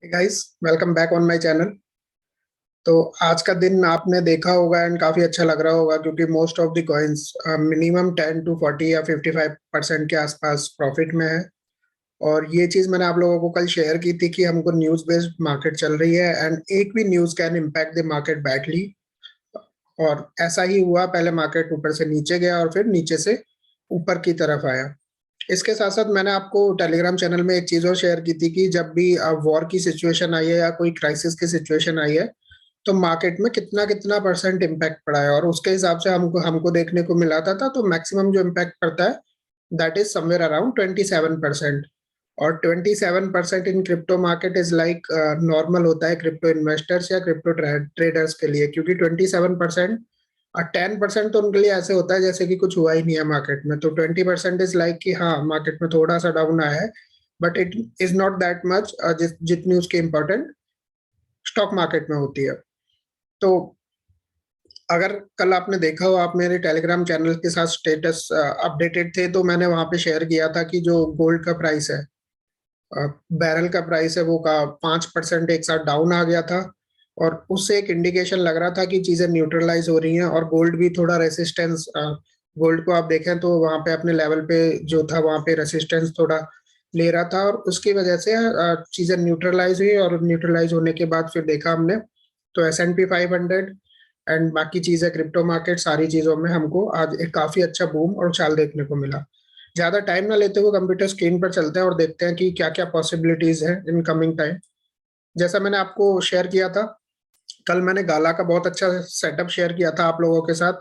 Guys, welcome back on my channel. तो आज का दिन आपने देखा होगा एंड काफी अच्छा लग रहा होगा क्योंकि most of the coins minimum 10 to 40 या 55% के आसपास प्रॉफिट में है। और ये चीज मैंने आप लोगों को कल शेयर की थी कि हमको न्यूज बेस्ड मार्केट चल रही है एंड एक भी news can impact the market badly. और ऐसा ही हुआ, पहले मार्केट ऊपर से नीचे गया और फिर नीचे से ऊपर की तरफ आया। इसके साथ साथ मैंने आपको टेलीग्राम चैनल में एक चीज और शेयर की थी कि जब भी वॉर की सिचुएशन आई है या कोई क्राइसिस की सिचुएशन आई है तो मार्केट में कितना कितना परसेंट इम्पैक्ट पड़ा है, और उसके हिसाब से हमको हमको देखने को मिला था। तो मैक्सिमम जो इम्पैक्ट पड़ता है दैट इज समवेयर अराउंड 27%। और 27% in crypto market is like normal होता है क्रिप्टो इन्वेस्टर्स या क्रिप्टो ट्रेडर्स के लिए, क्योंकि 27% और 10% तो उनके लिए ऐसे होता है जैसे कि कुछ हुआ ही नहीं है मार्केट में। तो 20% इज लाइक कि हाँ, मार्केट में थोड़ा सा डाउन आया है, but it is not that much जितनी उसकी इम्पोर्टेंट स्टॉक मार्केट में होती है। तो अगर कल आपने देखा हो, आप मेरे टेलीग्राम चैनल के साथ स्टेटस अपडेटेड थे, तो मैंने वहां पे शेयर किया था कि जो गोल्ड का प्राइस है, बैरल का प्राइस है, वो का 5% एक साथ डाउन आ गया था। और उससे एक इंडिकेशन लग रहा था कि चीजें न्यूट्रलाइज हो रही हैं और गोल्ड भी थोड़ा रेसिस्टेंस, गोल्ड को आप देखें तो वहां पे अपने लेवल पे जो था वहां पे रेसिस्टेंस थोड़ा ले रहा था, और उसकी वजह से चीजें न्यूट्रलाइज हुई। और न्यूट्रलाइज होने के बाद फिर देखा हमने तो S&P 500 एंड बाकी चीजें क्रिप्टो मार्केट सारी चीजों में हमको आज एक काफी अच्छा बूम और उछाल देखने को मिला। ज्यादा टाइम ना लेते हुए कंप्यूटर स्क्रीन पर चलते हैं और देखते हैं कि क्या क्या पॉसिबिलिटीज है इन कमिंग टाइम। जैसा मैंने आपको शेयर किया था, कल मैंने गाला का बहुत अच्छा सेटअप शेयर किया था आप लोगों के साथ।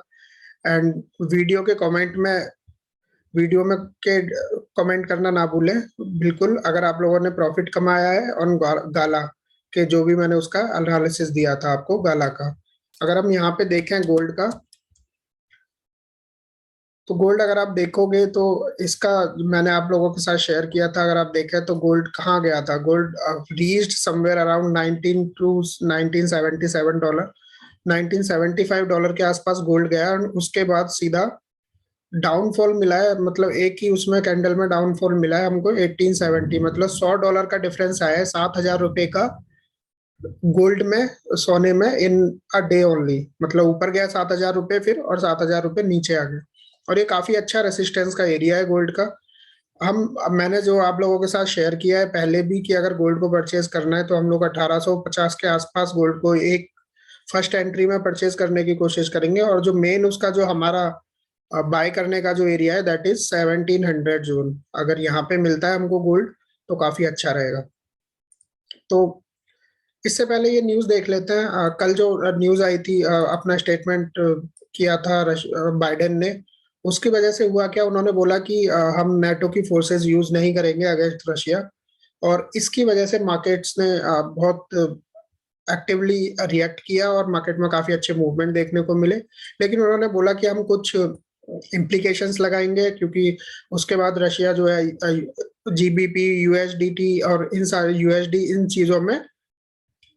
एंड वीडियो के कमेंट में वीडियो में के कमेंट करना ना भूलें बिल्कुल, अगर आप लोगों ने प्रॉफिट कमाया है ऑन गाला के, जो भी मैंने उसका एनालिसिस दिया था आपको गाला का। अगर हम यहाँ पे देखें गोल्ड का, तो गोल्ड अगर आप देखोगे तो इसका मैंने आप लोगों के साथ शेयर किया था। अगर आप देखें तो गोल्ड कहाँ गया था, gold reached somewhere around 19 to 1977 dollar, $1975 के आसपास गोल्ड गया। और उसके बाद सीधा डाउनफॉल मिला है, मतलब एक ही उसमें कैंडल में डाउनफॉल मिला है हमको 1870, मतलब $100 का डिफरेंस आया है, ₹7,000 का गोल्ड में, सोने में, इन अ डे ओनली। मतलब ऊपर गया ₹7,000 फिर, और ₹7,000 नीचे आ गए। और ये काफी अच्छा रेसिस्टेंस का एरिया है गोल्ड का। मैंने जो आप लोगों के साथ शेयर किया है पहले भी कि अगर गोल्ड को परचेज करना है तो हम लोग 1850 के आसपास गोल्ड को एक फर्स्ट एंट्री में परचेज करने की कोशिश करेंगे। और जो मेन उसका जो हमारा बाय करने का जो एरिया है दैट इज 1700 जोन। अगर यहाँ पे मिलता है हमको गोल्ड तो काफी अच्छा रहेगा। तो इससे पहले ये न्यूज देख लेते हैं। कल जो न्यूज आई थी, अपना स्टेटमेंट किया था बाइडेन ने। उसकी वजह से हुआ क्या, उन्होंने बोला कि हम नेटो की फोर्सेस यूज नहीं करेंगे अगेंस्ट रशिया। और इसकी वजह से मार्केट्स ने बहुत एक्टिवली रिएक्ट किया और मार्केट में काफी अच्छे मूवमेंट देखने को मिले। लेकिन उन्होंने बोला कि हम कुछ इम्प्लीकेशंस लगाएंगे, क्योंकि उसके बाद रशिया जो है GBP, USDT और इन सारे USD, इन चीजों में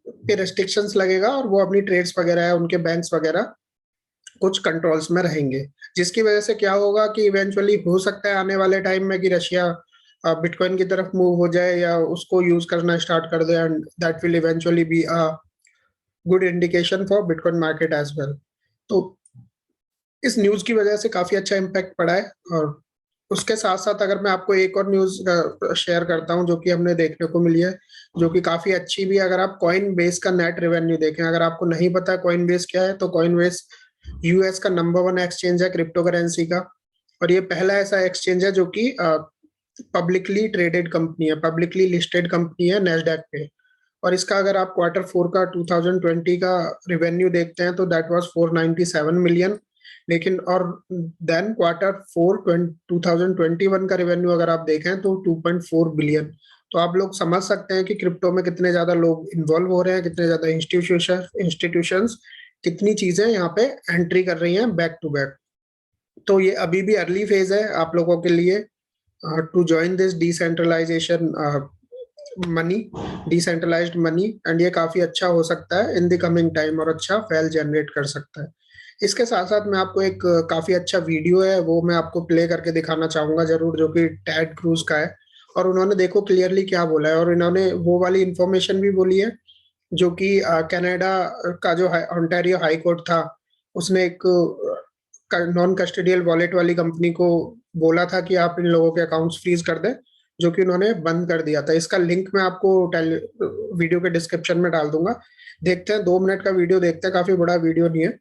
पे रेस्ट्रिक्शंस लगेगा और वो अपनी ट्रेड्स वगैरह है, उनके बैंक्स वगैरह कुछ कंट्रोल्स में रहेंगे। जिसकी वजह से क्या होगा कि इवेंचुअली हो सकता है आने वाले टाइम में कि रशिया बिटकॉइन की तरफ मूव हो जाए या उसको यूज करना स्टार्ट कर दे, and that will eventually be a good indication for bitcoin market as well. तो इस न्यूज की वजह से काफी अच्छा इम्पैक्ट पड़ा है। और उसके साथ साथ अगर मैं आपको एक और न्यूज शेयर करता हूं जो कि हमने देखने को मिली है, जो कि काफी अच्छी भी है। अगर आप कॉइन बेस का नेट रेवेन्यू देखें, अगर आपको नहीं पता कॉइन बेस क्या है, तो कॉइन बेस US का नंबर 1 एक्सचेंज है क्रिप्टो करेंसी का। और ये पहला ऐसा एक्सचेंज है जो कि पब्लिकली ट्रेडेड कंपनी है, पब्लिकली लिस्टेड कंपनी है नेस्डैक पे। और इसका अगर आप Q4 का 2020 का रिवेन्यू देखते हैं तो दैट वाज 497 मिलियन। लेकिन और देन Q4 2021 का रिवेन्यू अगर आप देखें तो 2.4 बिलियन। तो आप लोग समझ सकते हैं कि क्रिप्टो में कितने ज्यादा लोग इन्वॉल्व हो रहे हैं, कितने ज्यादा इंस्टीट्यूशंस कितनी चीजें यहाँ पे एंट्री कर रही हैं बैक टू बैक। तो ये अभी भी अर्ली फेज है आप लोगों के लिए to join this decentralisation money, decentralised money. And ये काफी अच्छा हो सकता है इन द कमिंग टाइम और अच्छा फैल जनरेट कर सकता है। इसके साथ साथ मैं आपको एक काफी अच्छा वीडियो है वो मैं आपको प्ले करके दिखाना चाहूंगा जरूर, जो कि टैड क्रूज का है। और उन्होंने देखो क्लियरली क्या बोला है, और इन्होंने वो वाली इंफॉर्मेशन भी बोली है जो कि कनाडा का जो ओंटारियो हाई कोर्ट था, उसने एक नॉन कस्टोडियल वॉलेट वाली कंपनी को बोला था कि आप इन लोगों के अकाउंट्स फ्रीज कर दें, जो कि उन्होंने बंद कर दिया था। इसका लिंक मैं आपको वीडियो के डिस्क्रिप्शन में डाल दूंगा। देखते हैं, 2 मिनट का वीडियो देखते हैं, काफी बड़ा वीडियो नहीं है।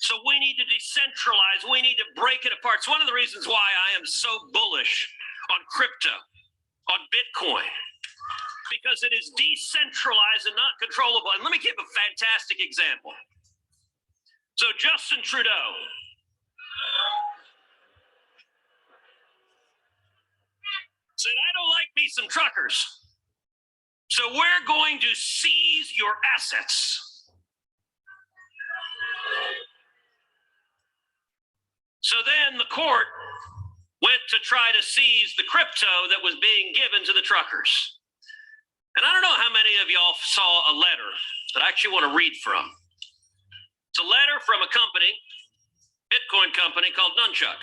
So we need to decentralize, we need to break it apart. It's one of the reasons why I am so bullish on crypto, on Bitcoin, because it is decentralized and not controllable. And let me give a fantastic example. So Justin Trudeau said, I don't like me some truckers, so we're going to seize your assets. So then the court went to try to seize the crypto that was being given to the truckers. And I don't know how many of y'all saw a letter that I actually want to read from. It's a letter from a company, Bitcoin company called Nunchuck.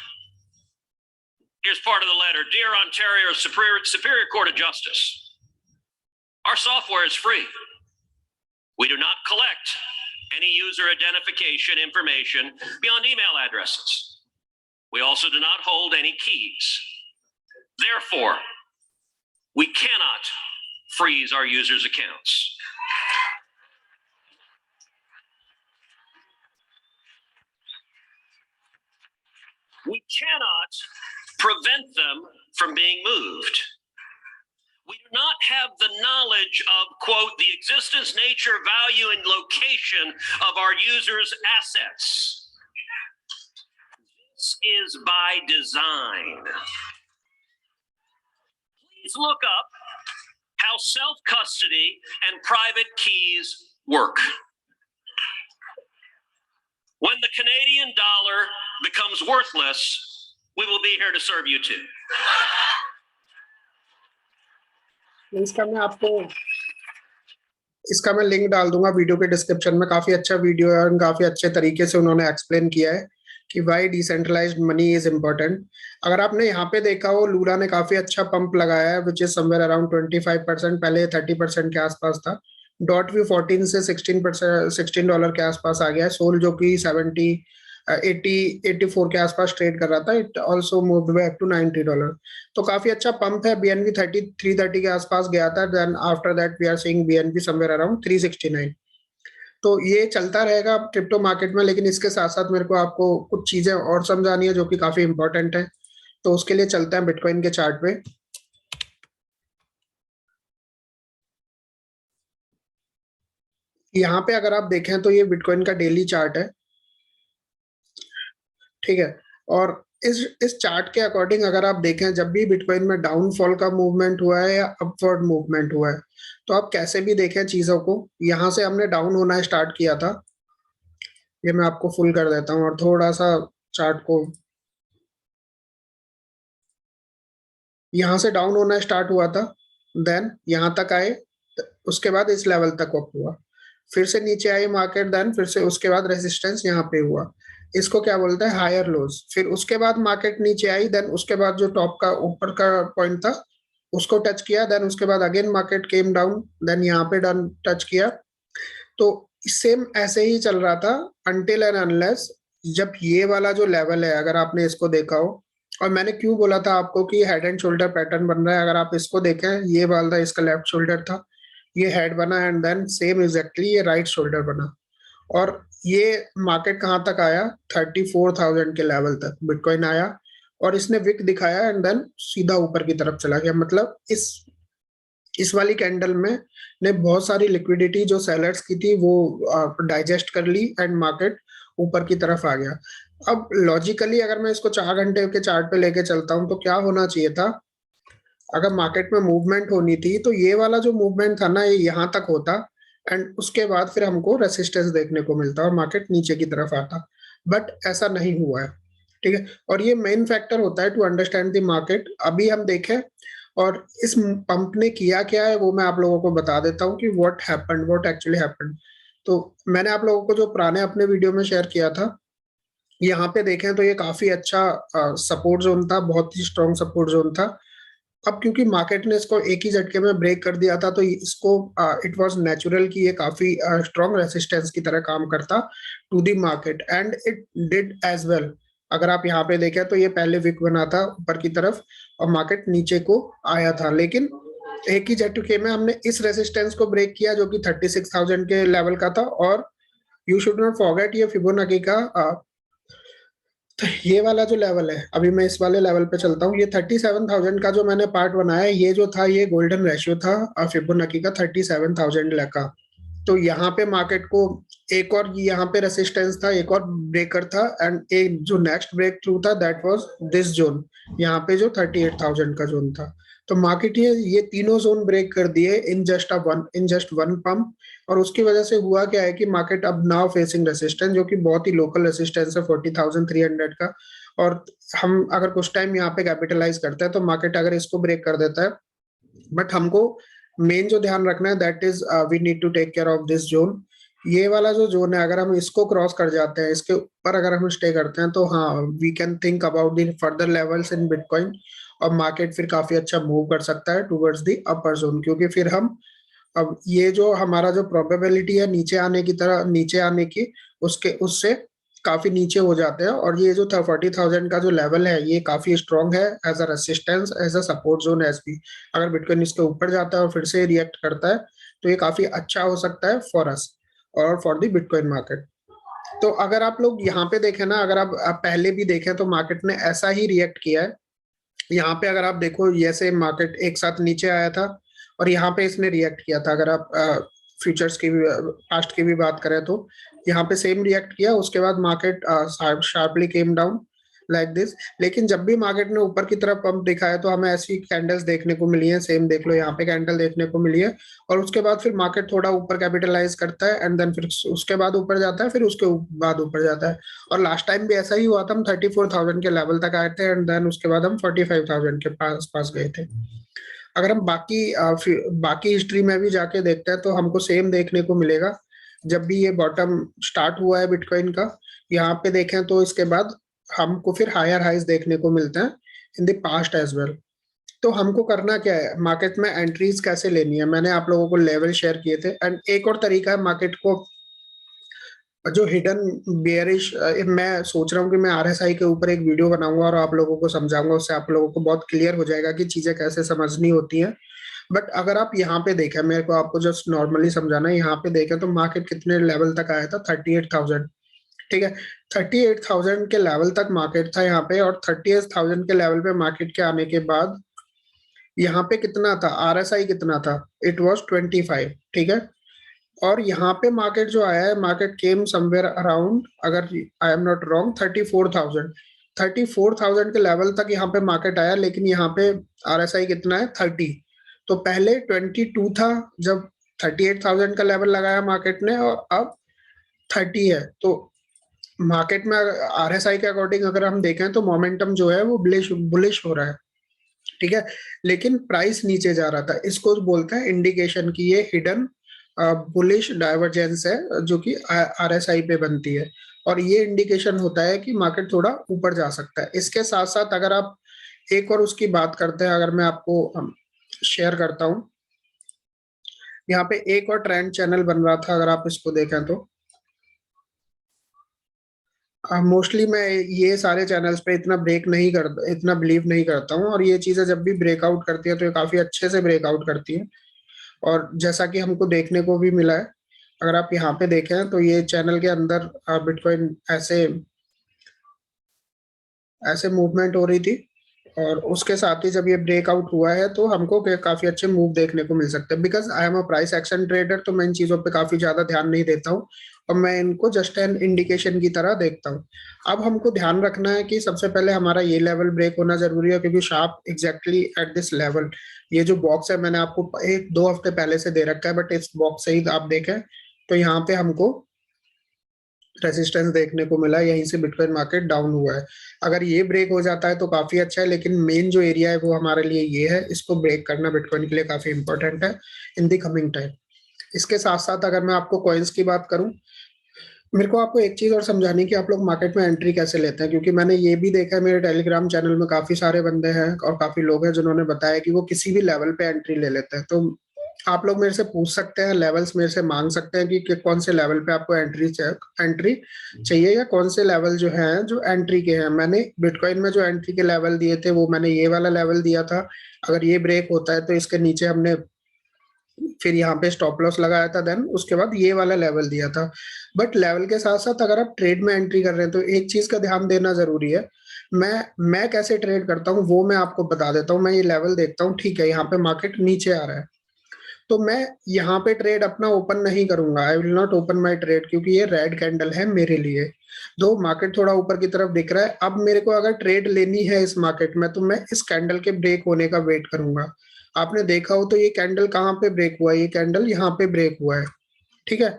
Here's part of the letter. Dear Ontario Superior Court of Justice, our software is free. We do not collect any user identification information beyond email addresses. We also do not hold any keys. Therefore, we cannot freeze our users' accounts. We cannot prevent them from being moved. We do not have the knowledge of, quote, the existence, nature, value, and location of our users' assets. This is by design. Please look up how self-custody and private keys work. When the Canadian dollar becomes worthless, we will be here to serve you too. इसका मैं link डाल दूंगा video के description में। काफी अच्छा video है और काफी अच्छे तरीके से उन्होंने एक्सप्लेन किया है कि why decentralised money is important. अगर आपने यहाँ पे देखा हो, लूला ने काफी अच्छा पंप लगाया है, विच इज समवेयर अराउंड 25%, पहले 30% के आसपास था। डॉट व्यू 14 से 16 डॉलर के आसपास आ गया है। सोल जो कि 84 के आसपास ट्रेड कर रहा था, it also moved back to $90। तो काफी अच्छा पंप है। बीएनबी 330 के आसपास गया था, then after that we are seeing BNB somewhere around 369। तो ये चलता रहेगा क्रिप्टो मार्केट में, लेकिन इसके साथ साथ मेरे को आपको कुछ चीजें और समझानी है जो कि काफी इंपॉर्टेंट है। तो उसके लिए चलते हैं बिटकॉइन के चार्ट पे। यहाँ पे अगर आप देखें तो ये बिटकॉइन का डेली चार्ट है, ठीक है। और इस चार्ट के अकॉर्डिंग अगर आप देखें, जब भी बिटकॉइन में डाउनफॉल का मूवमेंट हुआ है या अपवर्ड मूवमेंट हुआ है, तो आप कैसे भी देखें चीजों को, यहाँ से हमने डाउन होना स्टार्ट किया था। ये मैं आपको फुल कर देता हूँ और थोड़ा सा चार्ट को, यहाँ से डाउन होना स्टार्ट हुआ था, देन यहाँ तक आए, उसके बाद इस लेवल तक अप हुआ, फिर से नीचे आई मार्केट, देन फिर से उसके बाद रेजिस्टेंस यहाँ पे हुआ, इसको क्या बोलते हैं हायर लोज। फिर उसके बाद मार्केट नीचे आई, देन उसके बाद जो टॉप का ऊपर का पॉइंट था उसको टच किया, देन उसके बाद again market came down, then यहाँ पे डन टच किया। तो सेम ऐसे ही चल रहा था अनटिल एंड अनलेस जब ये वाला जो लेवल है, अगर आपने इसको देखा हो, और मैंने क्यों बोला था आपको कि हेड एंड शोल्डर पैटर्न बन रहा है, अगर आप इसको देखें, ये वाला इसका लेफ्ट शोल्डर था, ये हेड बना, एंड देन सेम एग्जैक्टली ये राइट शोल्डर बना, और ये मार्केट कहाँ तक आया 34,000 के लेवल तक बिटकॉइन आया, और इसने विक दिखाया एंड देन सीधा ऊपर की तरफ चला गया। मतलब इस वाली कैंडल में ने बहुत सारी लिक्विडिटी जो सेलर्स की थी वो डाइजेस्ट कर ली एंड मार्केट ऊपर की तरफ आ गया। अब लॉजिकली अगर मैं इसको 4 घंटे के चार्ट पे लेके चलता हूँ तो क्या होना चाहिए था, अगर मार्केट में मूवमेंट होनी थी तो ये वाला जो मूवमेंट था ना, ये यहाँ तक होता एंड उसके बाद फिर हमको रेसिस्टेंस देखने को मिलता और मार्केट नीचे की तरफ आता, बट ऐसा नहीं हुआ है, ठीक है। और ये मेन फैक्टर होता है टू अंडरस्टैंड द मार्केट। अभी हम देखें और इस पंप ने किया क्या है वो मैं आप लोगों को बता देता हूँ कि व्हाट एक्चुअली हैपेंड। तो मैंने आप लोगों को जो पुराने अपने वीडियो में शेयर किया था, यहाँ पे देखें तो ये काफी अच्छा सपोर्ट जोन था, बहुत ही स्ट्रॉन्ग सपोर्ट जोन था। अब क्योंकि मार्केट ने इसको एक ही झटके में ब्रेक कर दिया था, तो इसको इट वाज नेचुरल कि ये काफी स्ट्रॉन्ग रेसिस्टेंस की तरह काम करता to the market, and it did as well. अगर आप यहाँ पे देखें तो ये पहले विक बना था ऊपर की तरफ और मार्केट नीचे को आया था, लेकिन एक ही झटके में हमने इस रेसिस्टेंस को ब्रेक किया जो कि 36,000 के लेवल का था। और यू शुड नॉट फॉरगेट ये फिबोनाची का तो ये वाला जो लेवल है, अभी मैं इस वाले लेवल पे चलता हूँ, ये 37,000 का जो मैंने पार्ट बनाया है, ये जो था ये गोल्डन रेशियो था फिबोनाची का 37,000 का। तो यहाँ पे मार्केट को एक और यहाँ पे रेसिस्टेंस था, एक और ब्रेकर था, एंड एक जो नेक्स्ट ब्रेक थ्रू था दैट वाज दिस जोन, यहाँ पे जो 38,000 का जोन था। तो मार्केट ये तीनों जोन ब्रेक कर दिए इन जस्ट वन पंप। और उसकी वजह से हुआ क्या है कि मार्केट अब नाउ फेसिंग रेसिस्टेंस, जो कि बहुत ही लोकल रेसिस्टेंस है 40,300 का। और हम अगर कुछ टाइम यहाँ पे कैपिटलाइज करते हैं तो मार्केट अगर इसको ब्रेक कर देता है, बट हमको मेन जो ध्यान रखना है that is we need to take care of this zone. ये वाला जो जोन है अगर हम इसको क्रॉस कर जाते हैं, इसके ऊपर अगर हम स्टे करते हैं, तो हाँ we can think about the further levels in bitcoin. और मार्केट फिर काफी अच्छा मूव कर सकता है टुवर्ड्स द अपर जोन, क्योंकि फिर हम अब ये जो हमारा जो प्रोबेबिलिटी है नीचे आने की तरह नीचे आने की, उसके उससे काफी नीचे हो जाते हैं। और ये जो था 40,000 का जो लेवल है ये काफी स्ट्रॉन्ग है as a resistance, as a support zone as भी। अगर बिटकॉइन इसके ऊपर जाता है और फिर से रिएक्ट करता है तो ये काफी अच्छा हो सकता है फॉर अस और फॉर द बिटकॉइन मार्केट। तो अगर आप लोग यहाँ पे देखें ना, अगर आप पहले भी देखें तो मार्केट ने ऐसा ही रिएक्ट किया है। यहाँ पे अगर आप देखो जैसे मार्केट एक साथ नीचे आया था और यहाँ पे इसने रिएक्ट किया था। अगर आप फ्यूचर्स की भी पास्ट की भी बात करें तो यहाँ पे सेम रिएक्ट किया, उसके बाद market sharply came down like this. लेकिन जब भी मार्केट ने ऊपर की तरफ पंप दिखाया तो हमें ऐसी कैंडल्स देखने को मिली है, सेम देख लो यहाँ पे कैंडल देखने को मिली है। और उसके बाद फिर मार्केट थोड़ा ऊपर कैपिटलाइज करता है एंड देन फिर उसके बाद ऊपर जाता है, फिर उसके बाद ऊपर जाता है। और लास्ट टाइम भी ऐसा ही हुआ था, हम 34,000 के लेवल तक आए थे एंड देन उसके बाद हम 45,000 के पास पास गए थे। अगर हम बाकी हिस्ट्री में भी जाके देखते हैं तो हमको सेम देखने को मिलेगा। जब भी ये बॉटम स्टार्ट हुआ है बिटकॉइन का, यहाँ पे देखें तो इसके बाद हमको फिर हायर हाइज देखने को मिलते हैं in the past as well. तो हमको करना क्या है, मार्केट में एंट्रीज कैसे लेनी है, मैंने आप लोगों को लेवल शेयर किए थे। एंड एक और तरीका है मार्केट को जो हिडन बेयरिश, मैं सोच रहा हूँ कि मैं आरएसआई के ऊपर एक वीडियो बनाऊंगा और आप लोगों को समझाऊंगा, उससे आप लोगों को बहुत क्लियर हो जाएगा कि चीजें कैसे समझनी होती हैं। बट अगर आप यहाँ पे देखें, मेरे को आपको जस्ट नॉर्मली समझाना है, यहाँ पे देखें तो मार्केट कितने लेवल तक आया था, 38,000। ठीक है, 38,000 के लेवल तक मार्केट था यहाँ पे। और 38,000 के लेवल पे मार्केट के आने के बाद यहाँ पे कितना था, आरएसआई कितना था, इट वॉज 25। ठीक है, और यहाँ पे मार्केट जो आया है, मार्केट केम समवेयर अराउंड, अगर आई एम नॉट रॉन्ग, 34,000 के लेवल तक यहाँ पे मार्केट आया। लेकिन यहाँ पे आरएसआई कितना है, 30। तो पहले 22 था जब 38,000 का लेवल लगाया मार्केट ने, और अब 30 है। तो मार्केट में आरएसआई के अकॉर्डिंग अगर हम देखें तो मोमेंटम जो है वो बुलिश हो रहा है। ठीक है, लेकिन प्राइस नीचे जा रहा था, इसको बोलते हैं इंडिकेशन की ये हिडन बुलिश डाइवर्जेंस है जो कि आरएसआई पे बनती है। और ये इंडिकेशन होता है कि मार्केट थोड़ा ऊपर जा सकता है। इसके साथ साथ अगर आप एक और उसकी बात करते हैं, अगर मैं आपको शेयर करता हूँ, यहाँ पे एक और ट्रेंड चैनल बन रहा था, अगर आप इसको देखें तो मोस्टली मैं ये सारे चैनल्स पे इतना बिलीव नहीं करता हूँ। और ये चीजें जब भी ब्रेकआउट करती है तो ये काफी अच्छे से ब्रेकआउट करती है। और जैसा कि हमको देखने को भी मिला है, अगर आप यहाँ पे देखें तो ये चैनल के अंदर बिटकॉइन ऐसे ऐसे मूवमेंट हो रही थी। और उसके साथ ही जब ये ब्रेकआउट हुआ है तो हमको काफी अच्छे मूव देखने को मिल सकते हैं। Because I am a price action trader, तो मैं इन चीजों पे काफी ज्यादा ध्यान नहीं देता हूँ और मैं इनको जस्ट एन इंडिकेशन की तरह देखता हूँ। अब हमको ध्यान रखना है कि सबसे पहले हमारा ये लेवल ब्रेक होना जरूरी है, क्योंकि sharp exactly at this level, ये जो बॉक्स है मैंने आपको 1-2 हफ्ते पहले से दे रखा है, बट इस बॉक्स से ही आप देखें तो यहाँ पे हमको रेजिस्टेंस देखने को मिला, यहीं से बिटकॉइन मार्केट डाउन हुआ है। अगर ये ब्रेक हो जाता है तो काफी अच्छा है, लेकिन मेन जो एरिया है वो हमारे लिए ये है, इसको ब्रेक करना बिटकॉइन के लिए काफी इंपॉर्टेंट है इन दी कमिंग टाइम। इसके साथ साथ अगर मैं आपको कॉइन्स की बात करूं मेरे को आपको एक चीज और समझानी कि आप लोग मार्केट में एंट्री कैसे लेते हैं, क्योंकि मैंने ये भी देखा है मेरे टेलीग्राम चैनल में काफी सारे बंदे हैं और काफी लोग हैं जिन्होंने बताया कि वो किसी भी लेवल पे एंट्री ले लेते हैं। तो आप लोग मेरे से पूछ सकते हैं, लेवल्स मेरे से मांग सकते हैं कि कौन से लेवल पे आपको एंट्री चाहिए, या कौन से लेवल जो है जो एंट्री के हैं। मैंने बिटकॉइन में जो एंट्री के लेवल दिए थे वो मैंने ये वाला लेवल दिया था, अगर ये ब्रेक होता है तो इसके नीचे हमने फिर यहाँ पे स्टॉप लॉस लगाया था, देन उसके बाद ये वाला लेवल दिया था। बट लेवल के साथ साथ अगर आप ट्रेड में एंट्री कर रहे हैं तो एक चीज का ध्यान देना जरूरी है। मैं कैसे ट्रेड करता हूँ वो मैं आपको बता देता हूँ। मैं ये लेवल देखता हूँ, ठीक है यहाँ पे मार्केट नीचे आ रहा है, तो मैं यहाँ पे ट्रेड अपना ओपन नहीं करूंगा। I will not open my trade, क्योंकि ये रेड कैंडल है मेरे लिए। दो मार्केट थोड़ा ऊपर की तरफ दिख रहा है, अब मेरे को अगर ट्रेड लेनी है इस मार्केट में तो मैं इस कैंडल के ब्रेक होने का वेट करूंगा। आपने देखा हो तो ये कैंडल कहाँ पे ब्रेक हुआ है, ये कैंडल यहाँ पे ब्रेक हुआ है, ठीक है।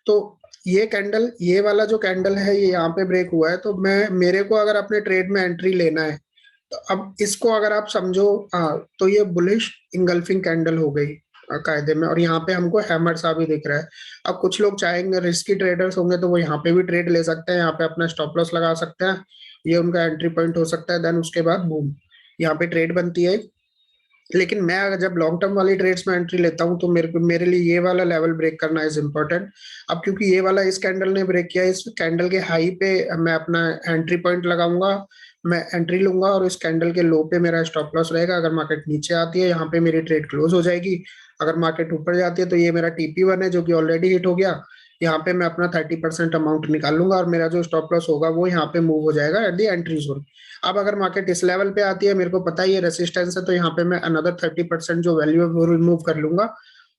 तो ये कैंडल, ये वाला जो कैंडल है ये यहाँ पे ब्रेक हुआ है, तो मैं मेरे को अगर अपने ट्रेड में एंट्री लेना है तो अब इसको अगर आप समझो, हाँ, तो ये बुलिश इंगल्फिंग कैंडल हो गई कायदे में, और यहाँ पे हमको हैमर सा भी दिख रहा है। अब कुछ लोग चाहेंगे, रिस्की ट्रेडर्स होंगे तो वो यहाँ पे भी ट्रेड ले सकते हैं, यहाँ पे अपना स्टॉप लॉस लगा सकते हैं, ये उनका एंट्री पॉइंट हो सकता है। देन उसके बाद बूम, यहाँ पे ट्रेड बनती है। लेकिन मैं अगर जब लॉन्ग टर्म वाली ट्रेड्स में एंट्री लेता हूँ तो मेरे लिए ये वाला लेवल ब्रेक करना इज इम्पोर्टेंट। अब क्योंकि ये वाला इस कैंडल ने ब्रेक किया, इस कैंडल के हाई पे मैं अपना एंट्री पॉइंट लगाऊंगा, मैं एंट्री लूंगा, और इस कैंडल के लो पे मेरा स्टॉप लॉस रहेगा। अगर मार्केट नीचे आती है यहाँ पे मेरी ट्रेड क्लोज हो जाएगी, अगर मार्केट ऊपर जाती है तो ये मेरा TP1 है जो कि ऑलरेडी हिट हो गया, यहाँ पे मैं अपना 30% अमाउंट निकाल लूंगा और मेरा जो स्टॉप लॉस होगा वो यहाँ पे मूव हो जाएगा एट दी एंट्री जोन। अब अगर मार्केट इस लेवल पे आती है, मेरे को पता ही है रेसिस्टेंस है, तो यहाँ पे मैं अनदर 30% जो वैल्यू है वो रिमूव कर लूंगा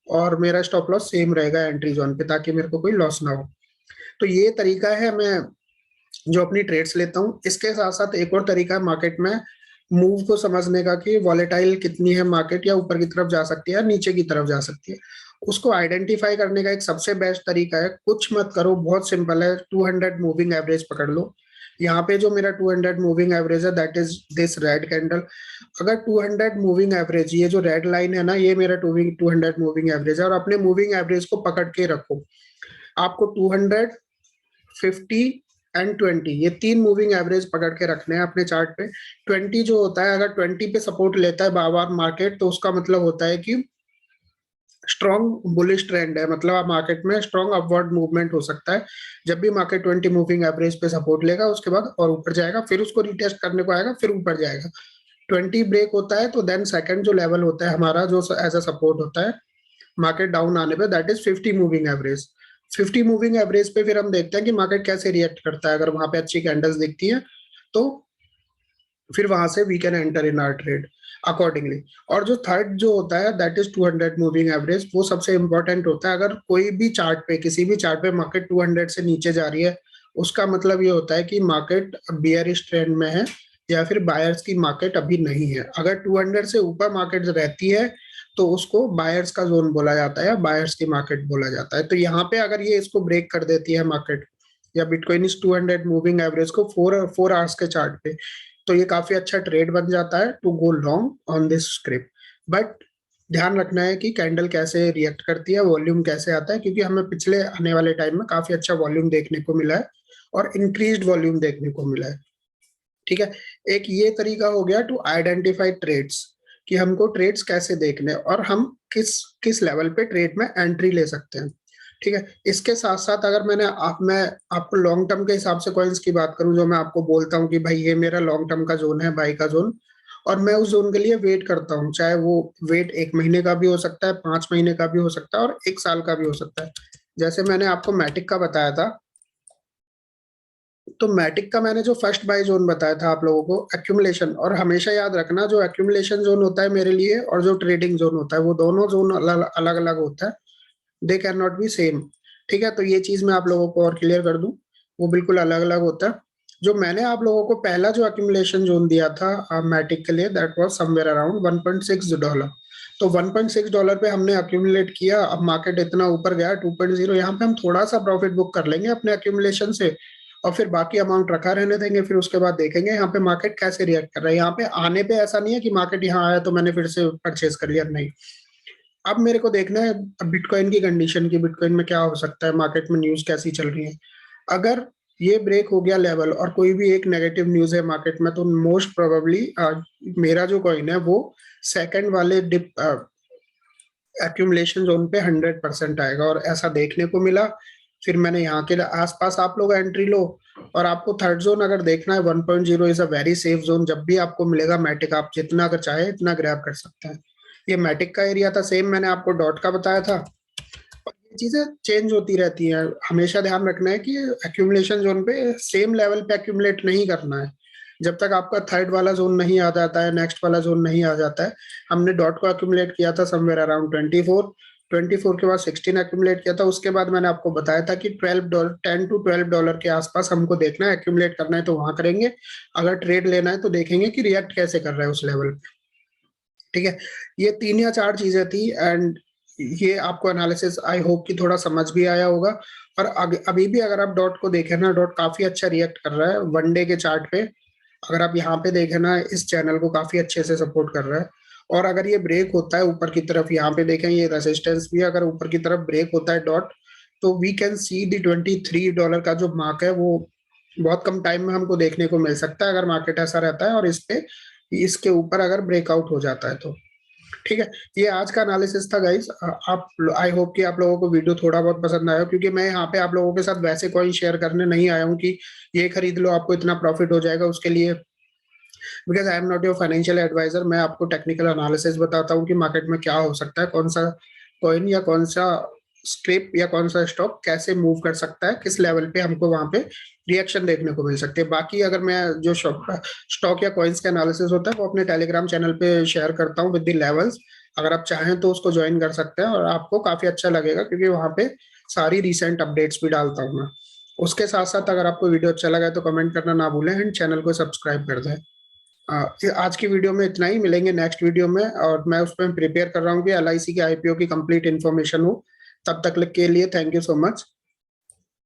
और मेरा स्टॉप लॉस सेम रहेगा एंट्री जोन पे, ताकि मेरे को कोई लॉस ना हो। तो ये तरीका है मैं जो अपनी ट्रेड्स लेता हूँ। इसके साथ साथ एक और तरीका है मार्केट में मूव को समझने का कि वॉलेटाइल कितनी है मार्केट, या ऊपर की तरफ जा सकती है या नीचे की तरफ जा सकती है। उसको आइडेंटिफाई करने का एक सबसे बेस्ट तरीका है, कुछ मत करो, बहुत सिंपल है, 200 मूविंग एवरेज पकड़ लो। यहाँ पे जो मेरा 200 मूविंग एवरेज है that is this red candle. अगर 200 मूविंग एवरेज, ये जो रेड लाइन है ना, ये मेरा 200 मूविंग एवरेज है, और अपने मूविंग एवरेज को पकड़ के रखो। आपको 200, 50 एंड 20, ये तीन मूविंग एवरेज पकड़ के रखने हैं अपने चार्ट पे। 20 जो होता है, अगर 20 पे सपोर्ट लेता है बार बार मार्केट, तो उसका मतलब होता है कि स्ट्रॉन्ग बुलिश ट्रेंड है, मतलब आप मार्केट में स्ट्रॉन्ग अपवर्ड मूवमेंट हो सकता है। जब भी मार्केट 20 मूविंग एवरेज पे सपोर्ट लेगा उसके बाद और ऊपर जाएगा, फिर उसको रिटेस्ट करने को आएगा, फिर ऊपर जाएगा। 20 ब्रेक होता है तो देन सेकंड जो लेवल होता है हमारा जो एज अ सपोर्ट होता है मार्केट डाउन आने पे, that is 50 moving average. 50 moving average पे फिर हम देखते हैं कि मार्केट कैसे रिएक्ट करता है। अगर वहां पे अच्छी कैंडल्स दिखती है तो फिर वहां से we can enter in our trade accordingly. और जो थर्ड जो होता है दैट इज 200 मूविंग एवरेज, वो सबसे इंपॉर्टेंट होता है। अगर कोई भी चार्ट पे, किसी भी चार्ट पे मार्केट 200 से नीचे जा रही है, उसका मतलब ये होता है कि मार्केट बियरिश ट्रेंड में है, या फिर बायर्स की मार्केट अभी नहीं है। अगर 200 से ऊपर मार्केट रहती है तो उसको बायर्स का जोन बोला जाता है, या बायर्स की मार्केट बोला जाता है। तो यहाँ पे अगर ये इसको ब्रेक कर देती है मार्केट, या बिटकॉइन इस 200 मूविंग एवरेज को 4 आवर्स के चार्ट पे, तो ये काफी अच्छा ट्रेड बन जाता है to go long on this script. But ध्यान रखना है कि कैंडल कैसे रिएक्ट करती है, वॉल्यूम कैसे आता है, क्योंकि हमें पिछले आने वाले टाइम में काफी अच्छा वॉल्यूम देखने को मिला है और इंक्रीज्ड वॉल्यूम देखने को मिला है, ठीक है। एक ये तरीका हो गया टू आइडेंटिफाई ट्रेड्स, कि हमको ट्रेड्स कैसे देखने और हम किस किस लेवल पे ट्रेड में एंट्री ले सकते हैं, ठीक है। इसके साथ साथ अगर मैं आपको लॉन्ग टर्म के हिसाब से कॉइन्स की बात करूं, जो मैं आपको बोलता हूं कि भाई ये मेरा लॉन्ग टर्म का जोन है, बाई का जोन, और मैं उस जोन के लिए वेट करता हूँ, चाहे वो वेट 1 महीने का भी हो सकता है, 5 महीने का भी हो सकता है, और 1 साल का भी हो सकता है। जैसे मैंने आपको मैटिक का बताया था, तो मैटिक का मैंने जो फर्स्ट बाय जोन बताया था आप लोगों को एक्यूमुलेशन, और हमेशा याद रखना जो एक्यूमुलेशन जोन होता है मेरे लिए और जो ट्रेडिंग जोन होता है वो दोनों जोन अलग अलग होता है, they can not be same, ठीक है। तो ये चीज मैं आप लोगों को और क्लियर कर दूं, वो बिल्कुल अलग अलग होता है। जो मैंने आप लोगों को पहला जो एक्यूमुलेशन जोन दिया था मैटिक के लिए, दैट वाज समवेयर अराउंड $1.6। तो $1.6 पे हमने अक्यूमुलेट किया। अब मार्केट इतना ऊपर गया 2.0, यहाँ पे हम थोड़ा सा प्रॉफिट बुक कर लेंगे अपने अक्यूमुलेशन से, और फिर बाकी अमाउंट रखा रहने देंगे। फिर उसके बाद देखेंगे यहाँ पे मार्केट कैसे रिएक्ट कर रहा है। यहाँ पे आने पे ऐसा नहीं है कि मार्केट यहाँ आया तो मैंने फिर से परचेज कर लिया, नहीं। अब मेरे को देखना है बिटकॉइन की कंडीशन की, बिटकॉइन में क्या हो सकता है, मार्केट में न्यूज कैसी चल रही है। अगर ये ब्रेक हो गया लेवल और कोई भी एक नेगेटिव न्यूज है मार्केट में, तो मोस्ट प्रोबेबली मेरा जो कॉइन है वो सेकंड वाले डिप एक्यूमुलेशन जोन पे 100% आएगा, और ऐसा देखने को मिला। फिर मैंने यहाँ के आसपास आप लोग एंट्री लो, और आपको थर्ड जोन अगर देखना है 1.0 is a very safe zone. जब भी आपको मिलेगा मैटिक, आप जितना अगर चाहे इतना ग्रैब कर सकते हैं। ये मैटिक का एरिया था, सेम मैंने आपको डॉट का बताया था। और ये चीजें चेंज होती रहती हैं, हमेशा ध्यान रखना है कि एक्यूमुलेशन जोन पे सेम लेवल पे एक्यूमुलेट नहीं करना है। जब तक आपका थर्ड वाला जोन नहीं आ जाता है, नेक्स्ट वाला जोन नहीं आ जाता है। हमने डॉट को एक्यूमुलेट किया था समवेयर अराउंड 24 के बाद 16 एक्यूमुलेट किया था। उसके बाद मैंने आपको बताया था कि $12 10 to $12 के आसपास हमको देखना है, एक्यूमुलेट करना है तो वहां करेंगे। अगर ट्रेड लेना है तो देखेंगे कि रिएक्ट कैसे कर रहा है उस लेवल पे। ठीक है, ये 3 या 4 चीजें थी, एंड ये आपको एनालिसिस आई होप कि थोड़ा समझ भी आया होगा। और अभी भी अगर आप डॉट को देखें ना, डॉट काफी अच्छा रिएक्ट कर रहा है वन डे के चार्ट पे। अगर आप यहाँ पे देखें ना, इस चैनल को काफी अच्छे से सपोर्ट कर रहा है। और अगर ये ब्रेक होता है ऊपर की तरफ, यहाँ पे देखें ये रेजिस्टेंस भी, अगर ऊपर की तरफ ब्रेक होता है डॉट, तो वी कैन सी दी $23 का जो मार्क है वो बहुत कम टाइम में हमको देखने को मिल सकता है, अगर मार्केट ऐसा रहता है और इस पे इसके ऊपर अगर ब्रेकआउट हो जाता है तो। ठीक है, ये आज का एनालिसिस था गाइस। आप आई होप कि आप लोगों को वीडियो थोड़ा बहुत पसंद आया, क्योंकि मैं यहाँ पे आप लोगों के साथ वैसे कॉइन शेयर करने नहीं आया हूँ कि ये खरीद लो आपको इतना प्रॉफिट हो जाएगा उसके लिए, because I am not your financial advisor. मैं आपको टेक्निकल एनालिसिस बताता हूँ कि मार्केट में क्या हो सकता है, कौन सा कॉइन या कौन सा स्क्रिप या कौन सा स्टॉक कैसे मूव कर सकता है, किस लेवल पे हमको वहां पे रिएक्शन देखने को मिल सकती है। बाकी अगर मैं जो स्टॉक या कॉइन्स का एनालिसिस होता है वो अपने टेलीग्राम चैनल पे शेयर करता हूँ विद द लेवल्स। अगर आप चाहें तो उसको ज्वाइन कर सकते हैं, और आपको काफी अच्छा लगेगा, क्योंकि वहां पे सारी रिसेंट अपडेट्स भी डालता हूँ मैं। उसके साथ साथ अगर आपको वीडियो अच्छा लगा है तो कमेंट करना ना भूलें, एंड चैनल को सब्सक्राइब कर दें। आज की वीडियो में इतना ही, मिलेंगे नेक्स्ट वीडियो में। और मैं उस पर प्रिपेयर कर रहा हूँ कि LIC के IPO की कंप्लीट इन्फॉर्मेशन हो। तब तक के लिए थैंक यू सो मच।